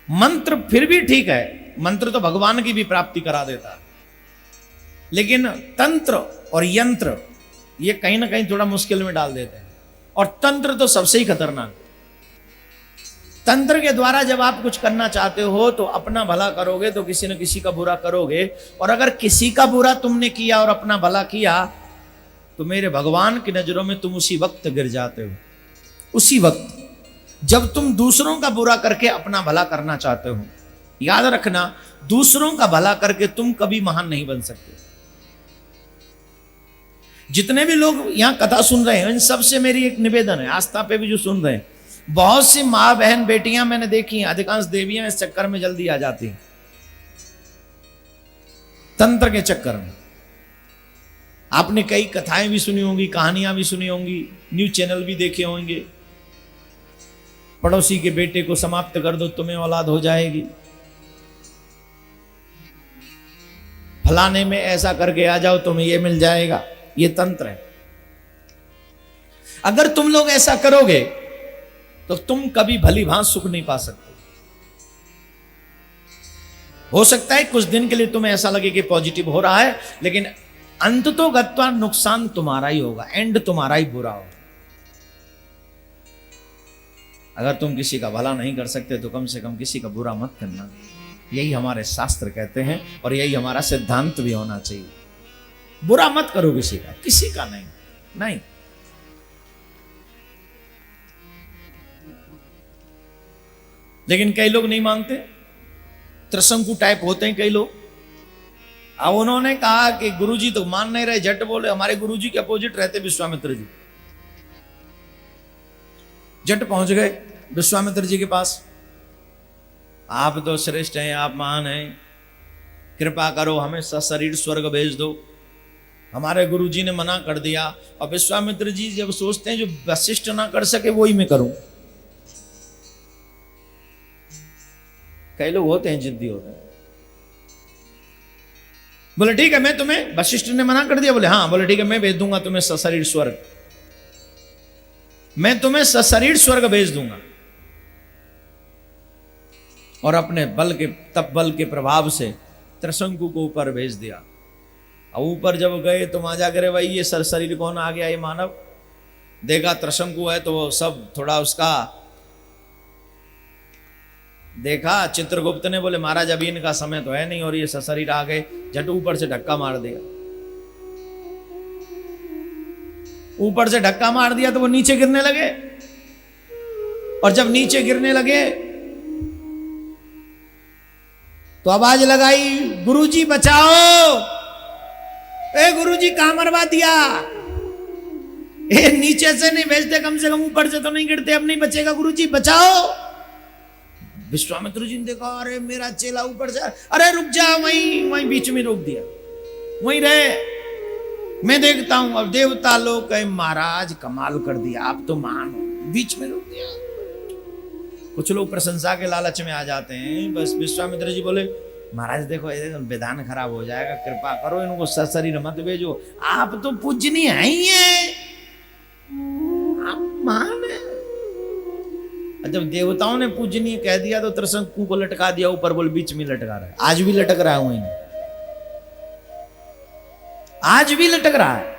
मंत्र फिर भी ठीक है, मंत्र तो भगवान की भी प्राप्ति करा देता है, लेकिन तंत्र और यंत्र ये कहीं ना कहीं थोड़ा मुश्किल में डाल देते हैं। और तंत्र तो सबसे ही खतरनाक। तंत्र के द्वारा जब आप कुछ करना चाहते हो तो अपना भला करोगे तो किसी न किसी का बुरा करोगे, और अगर किसी का बुरा तुमने किया और अपना भला किया तो मेरे भगवान की नजरों में तुम उसी वक्त गिर जाते हो। उसी वक्त जब तुम दूसरों का बुरा करके अपना भला करना चाहते हो। याद रखना, दूसरों का भला करके तुम कभी महान नहीं बन सकते। जितने भी लोग यहां कथा सुन रहे हैं इन सबसे मेरी एक निवेदन है, आस्था पे भी जो सुन रहे हैं, बहुत सी माँ बहन बेटियां मैंने देखी हैं, अधिकांश देवियां इस चक्कर में जल्दी आ जाती हैं, तंत्र के चक्कर में। आपने कई कथाएं भी सुनी होंगी, कहानियां भी सुनी होंगी, न्यूज चैनल भी देखे होंगे। पड़ोसी के बेटे को समाप्त कर दो तुम्हें औलाद हो जाएगी, फलाने में ऐसा करके आ जाओ तुम्हें ये मिल जाएगा। ये तंत्र है। अगर तुम लोग ऐसा करोगे तो तुम कभी भली भांत सुख नहीं पा सकते। हो सकता है कुछ दिन के लिए तुम्हें ऐसा लगे कि पॉजिटिव हो रहा है, लेकिन अंत तो गत्वा नुकसान तुम्हारा ही होगा, एंड तुम्हारा ही बुरा होगा। अगर तुम किसी का भला नहीं कर सकते तो कम से कम किसी का बुरा मत करना। यही हमारे शास्त्र कहते हैं और यही हमारा सिद्धांत भी होना चाहिए। बुरा मत करो किसी का नहीं, नहीं। लेकिन कई लोग नहीं मानते, त्रिशंकु टाइप होते हैं कई लोग। अब उन्होंने कहा कि गुरुजी तो मान नहीं रहे, झट बोले। हमारे गुरुजी के अपोजिट रहते विश्वामित्र जी, झट पहुंच गए विश्वामित्र जी के पास। आप तो श्रेष्ठ हैं, आप महान हैं, कृपा करो हमें सशरीर स्वर्ग भेज दो। हमारे गुरुजी ने मना कर दिया। और विश्वामित्र जी जब सोचते हैं जो वशिष्ठ ना कर सके वही मैं करूं। कई लोग होते हैं जिद्दी होते हैं, बोले ठीक है मैं तुम्हें, वशिष्ठ ने मना कर दिया, बोले हाँ, बोले ठीक है मैं भेज दूंगा तुम्हें सशरीर स्वर्ग, मैं तुम्हें सशरीर स्वर्ग भेज दूंगा। और अपने बल के तप बल के प्रभाव से त्रिशंकु को ऊपर भेज दिया। और ऊपर जब गए तो वहां जाकर भाई ये शरीर कौन आ गया, ये मानव। देखा त्रिशंकु है तो वो सब थोड़ा उसका देखा। चित्रगुप्त ने बोले महाराज अभी इनका समय तो है नहीं और ये शरीर आ गए, झट ऊपर से धक्का मार दिया। ऊपर से धक्का मार दिया तो वो नीचे गिरने लगे। और जब नीचे गिरने लगे तो आवाज लगाई, गुरुजी बचाओ, ए गुरुजी कहां मरवा दिया, ए नीचे से नहीं भेजते, कम से कम ऊपर से तो नहीं गिरते, अब नहीं बचेगा, गुरुजी बचाओ। विश्वामित्र जी ने देखा, अरे मेरा चेला ऊपर से, अरे रुक जा, वहीं बीच में रोक दिया, वहीं रहे, मैं देखता हूं। अब देवता लोग कहे महाराज कमाल कर दिया, आप तो महान हो, बीच में रोक दिया। कुछ लोग प्रशंसा के लालच में आ जाते हैं। बस विश्वामित्र जी बोले महाराज देखो ये विधान खराब हो जाएगा, कृपा करो इनको सशरीर मत भेजो, आप तो पूजनीय है ही है, आप महान है। जब देवताओं ने पूजनीय कह दिया तो त्रिशंकु को लटका दिया ऊपर, बोल बीच में लटका रहा है, आज भी लटक रहा है वहीं, आज भी लटक रहा है।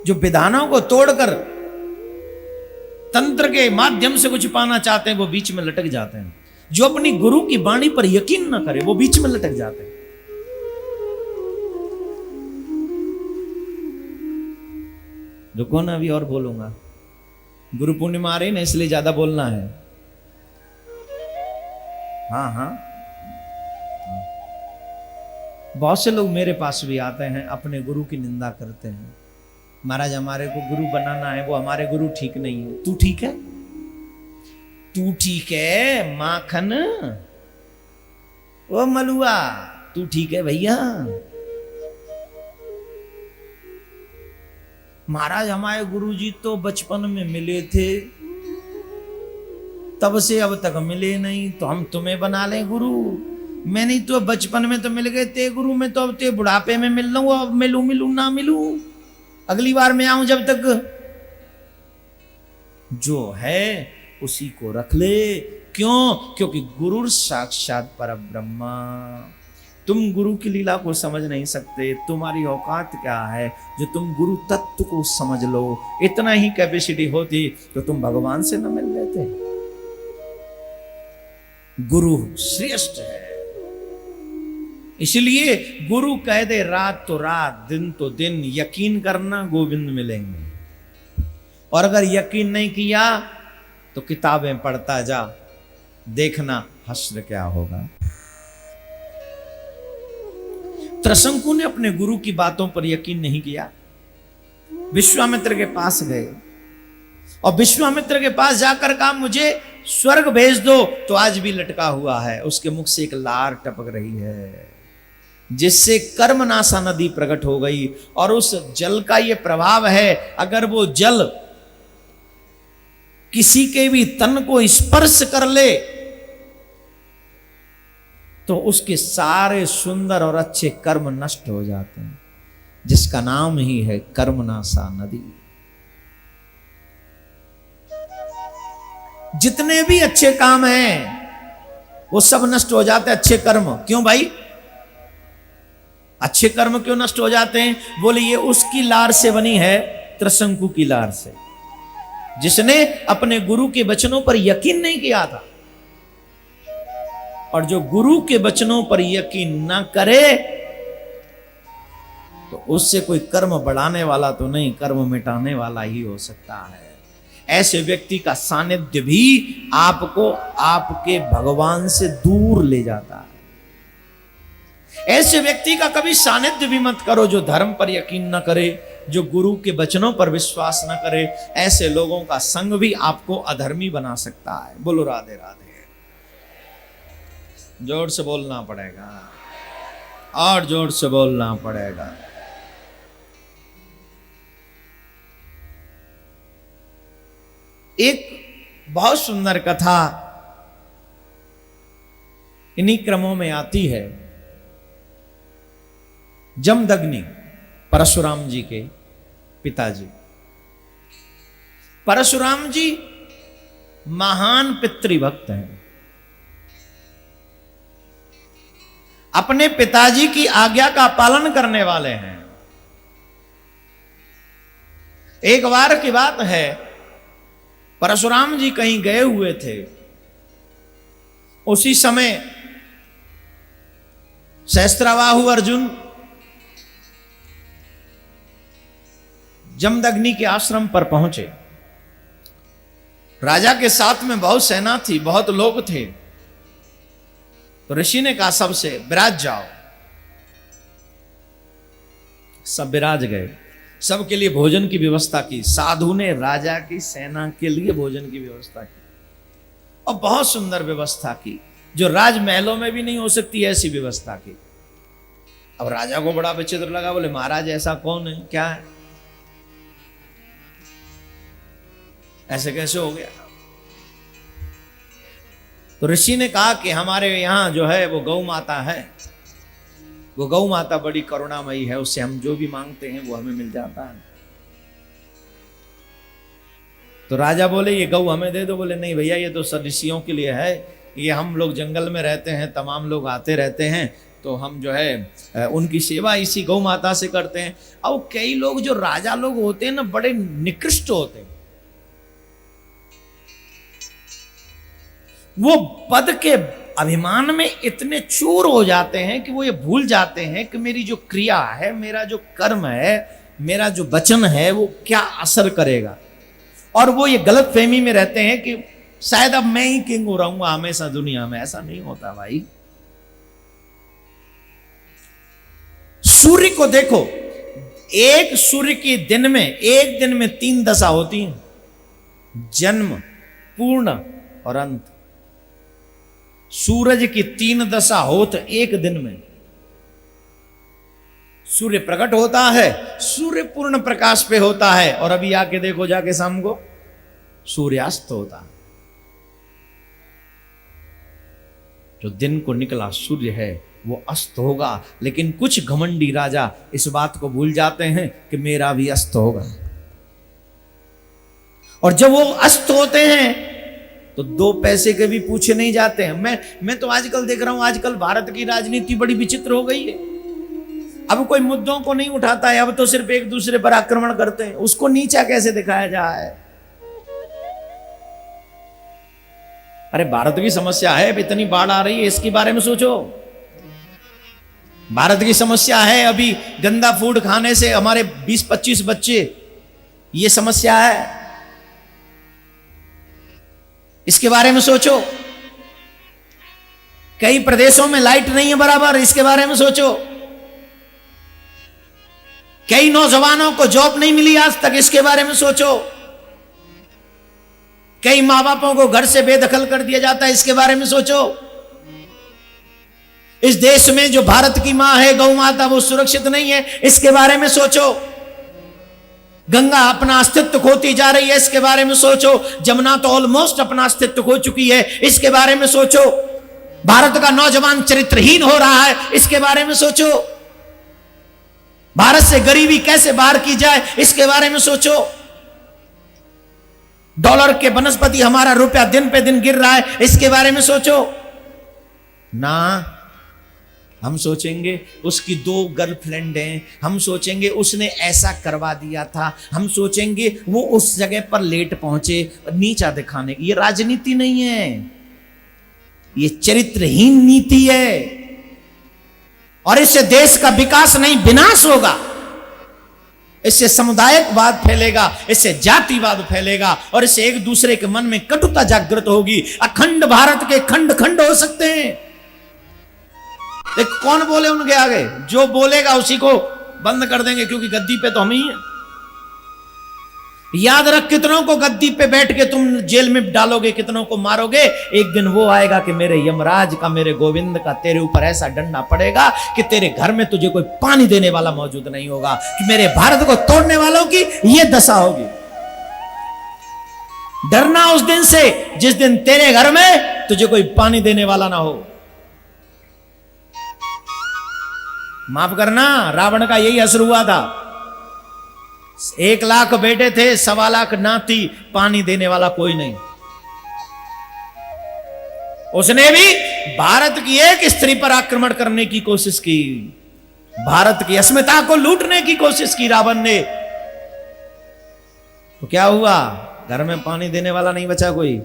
जो विधानों को तोड़कर तंत्र के माध्यम से कुछ पाना चाहते हैं वो बीच में लटक जाते हैं। जो अपनी गुरु की वाणी पर यकीन न करे वो बीच में लटक जाते हैं। रुको ना, अभी और बोलूंगा। गुरु पूर्णिमा आ रही ना, इसलिए ज्यादा बोलना है। हाँ हाँ, बहुत से लोग मेरे पास भी आते हैं, अपने गुरु की निंदा करते हैं। महाराज हमारे को गुरु बनाना है, वो हमारे गुरु ठीक नहीं है। तू ठीक है, तू ठीक है माखन, ओ मलुआ तू ठीक है भैया। महाराज हमारे गुरुजी तो बचपन में मिले थे, तब से अब तक मिले नहीं, तो हम तुम्हें बना लें गुरु। मैं नहीं तो बचपन में तो मिल गए थे गुरु, में तो अब ते बुढ़ापे में मिल लूं, अब मिलूं ना मिलूं, अगली बार मैं आऊं जब तक। जो है उसी को रख ले, क्यों? क्योंकि गुरु साक्षात परब्रह्म। तुम गुरु की लीला को समझ नहीं सकते। तुम्हारी औकात क्या है जो तुम गुरु तत्व को समझ लो? इतना ही कैपेसिटी होती तो तुम भगवान से न मिल लेते। गुरु श्रेष्ठ है, इसलिए गुरु कह दे रात तो रात, दिन तो दिन, यकीन करना गोविंद मिलेंगे। और अगर यकीन नहीं किया तो किताबें पढ़ता जा, देखना हश्र क्या होगा। त्रिशंकु ने अपने गुरु की बातों पर यकीन नहीं किया, विश्वामित्र के पास गए और विश्वामित्र के पास जाकर कहा मुझे स्वर्ग भेज दो। तो आज भी लटका हुआ है, उसके मुख से एक लार टपक रही है, जिससे कर्मनाशा नदी प्रकट हो गई। और उस जल का यह प्रभाव है, अगर वो जल किसी के भी तन को स्पर्श कर ले तो उसके सारे सुंदर और अच्छे कर्म नष्ट हो जाते हैं, जिसका नाम ही है कर्मनाशा नदी। जितने भी अच्छे काम हैं वो सब नष्ट हो जाते हैं, अच्छे कर्म। क्यों भाई अच्छे कर्म क्यों नष्ट हो जाते हैं? बोले ये उसकी लार से बनी है, त्रिशंकु की लार से, जिसने अपने गुरु के वचनों पर यकीन नहीं किया था। और जो गुरु के वचनों पर यकीन ना करे तो उससे कोई कर्म बढ़ाने वाला तो नहीं, कर्म मिटाने वाला ही हो सकता है। ऐसे व्यक्ति का सानिध्य भी आपको आपके भगवान से दूर ले जाता है। ऐसे व्यक्ति का कभी सानिध्य भी मत करो जो धर्म पर यकीन न करे, जो गुरु के वचनों पर विश्वास न करे। ऐसे लोगों का संग भी आपको अधर्मी बना सकता है। बोलो राधे राधे। जोर से बोलना पड़ेगा और जोर से बोलना पड़ेगा। एक बहुत सुंदर कथा इन्हीं क्रमों में आती है। जमदग्नि परशुराम जी के पिताजी। परशुराम जी महान पितृभक्त हैं, अपने पिताजी की आज्ञा का पालन करने वाले हैं। एक बार की बात है, परशुराम जी कहीं गए हुए थे। उसी समय सहस्त्रबाहु अर्जुन जमदग्नि के आश्रम पर पहुंचे। राजा के साथ में बहुत सेना थी, बहुत लोग थे। तो ऋषि ने कहा सबसे विराज जाओ। सब विराज गए, सबके लिए भोजन की व्यवस्था की। साधु ने राजा की सेना के लिए भोजन की व्यवस्था की और बहुत सुंदर व्यवस्था की, जो राजमहलों में भी नहीं हो सकती ऐसी व्यवस्था की। अब राजा को बड़ा विचित्र लगा, बोले महाराज ऐसा कौन है, क्या है, ऐसे कैसे हो गया? तो ऋषि ने कहा कि हमारे यहां जो है वो गौ माता है, वो गौ माता बड़ी करुणामयी है, उससे हम जो भी मांगते हैं वो हमें मिल जाता है। तो राजा बोले ये गौ हमें दे दो। बोले नहीं भैया, ये तो सब ऋषियों के लिए है, ये हम लोग जंगल में रहते हैं, तमाम लोग आते रहते हैं, तो हम जो है उनकी सेवा इसी गौ माता से करते हैं। अब कई लोग जो राजा लोग होते हैं ना, बड़े निकृष्ट होते हैं। वो पद के अभिमान में इतने चूर हो जाते हैं कि वो ये भूल जाते हैं कि मेरी जो क्रिया है, मेरा जो कर्म है, मेरा जो वचन है, वो क्या असर करेगा। और वो ये गलत फहमी में रहते हैं कि शायद अब मैं ही किंग हो रहूंगा हमेशा दुनिया में। ऐसा नहीं होता भाई। सूर्य को देखो, एक सूर्य के दिन में, एक दिन में 3 दशा होती हैं, जन्म, पूर्ण और अंत। सूरज की 3 दशा होत एक दिन में। सूर्य प्रकट होता है, सूर्य पूर्ण प्रकाश पे होता है, और अभी आके देखो जाके शाम को सूर्यास्त होता है। जो दिन को निकला सूर्य है वो अस्त होगा, लेकिन कुछ घमंडी राजा इस बात को भूल जाते हैं कि मेरा भी अस्त होगा। और जब वो अस्त होते हैं तो 2 पैसे के भी पूछे नहीं जाते हैं। मैं तो आजकल देख रहा हूं, आजकल भारत की राजनीति बड़ी विचित्र हो गई है। अब कोई मुद्दों को नहीं उठाता है, अब तो सिर्फ एक दूसरे पर आक्रमण करते हैं। उसको नीचा कैसे दिखाया जाए? अरे भारत की समस्या है, अब इतनी बाढ़ आ रही है, इसके बारे में सोचो। भारत की समस्या है अभी गंदा फूड खाने से हमारे 20-25 बच्चे, ये समस्या है, इसके बारे में सोचो। कई प्रदेशों में लाइट नहीं है बराबर, इसके बारे में सोचो। कई नौजवानों को जॉब नहीं मिली आज तक, इसके बारे में सोचो। कई मां बापों को घर से बेदखल कर दिया जाता है, इसके बारे में सोचो। इस देश में जो भारत की मां है, गौ माता, वो सुरक्षित नहीं है, इसके बारे में सोचो। गंगा अपना अस्तित्व खोती जा रही है, इसके बारे में सोचो। जमुना तो ऑलमोस्ट अपना अस्तित्व खो चुकी है, इसके बारे में सोचो। भारत का नौजवान चरित्रहीन हो रहा है, इसके बारे में सोचो। भारत से गरीबी कैसे बाहर की जाए, इसके बारे में सोचो। डॉलर के बनस्पति हमारा रुपया दिन पे दिन गिर रहा है, इसके बारे में सोचो ना। हम सोचेंगे उसकी 2 गर्लफ्रेंड हैं, हम सोचेंगे उसने ऐसा करवा दिया था, हम सोचेंगे वो उस जगह पर लेट पहुंचे, नीचा दिखाने। ये राजनीति नहीं है, ये चरित्रहीन नीति है। और इससे देश का विकास नहीं, विनाश होगा। इससे सामुदायिकवाद फैलेगा, इससे जातिवाद फैलेगा, और इससे एक दूसरे के मन में कटुता जागृत होगी। अखंड भारत के खंड खंड हो सकते हैं। एक कौन बोले उनके आगे? जो बोलेगा उसी को बंद कर देंगे, क्योंकि गद्दी पे तो हम ही हैं। याद रख, कितनों को गद्दी पे बैठ के तुम जेल में डालोगे, कितनों को मारोगे, एक दिन वो आएगा कि मेरे यमराज का, मेरे गोविंद का तेरे ऊपर ऐसा डंडा पड़ेगा कि तेरे घर में तुझे कोई पानी देने वाला मौजूद नहीं होगा, कि मेरे भारत को तोड़ने वालों की ये दशा होगी। डरना उस दिन से जिस दिन तेरे घर में तुझे कोई पानी देने वाला ना हो। माफ करना, रावण का यही असर हुआ था। 1 लाख बेटे थे, 1.25 लाख नाती, पानी देने वाला कोई नहीं। उसने भी भारत की एक स्त्री पर आक्रमण करने की कोशिश की, भारत की अस्मिता को लूटने की कोशिश की रावण ने। तो क्या हुआ? घर में पानी देने वाला नहीं बचा कोई।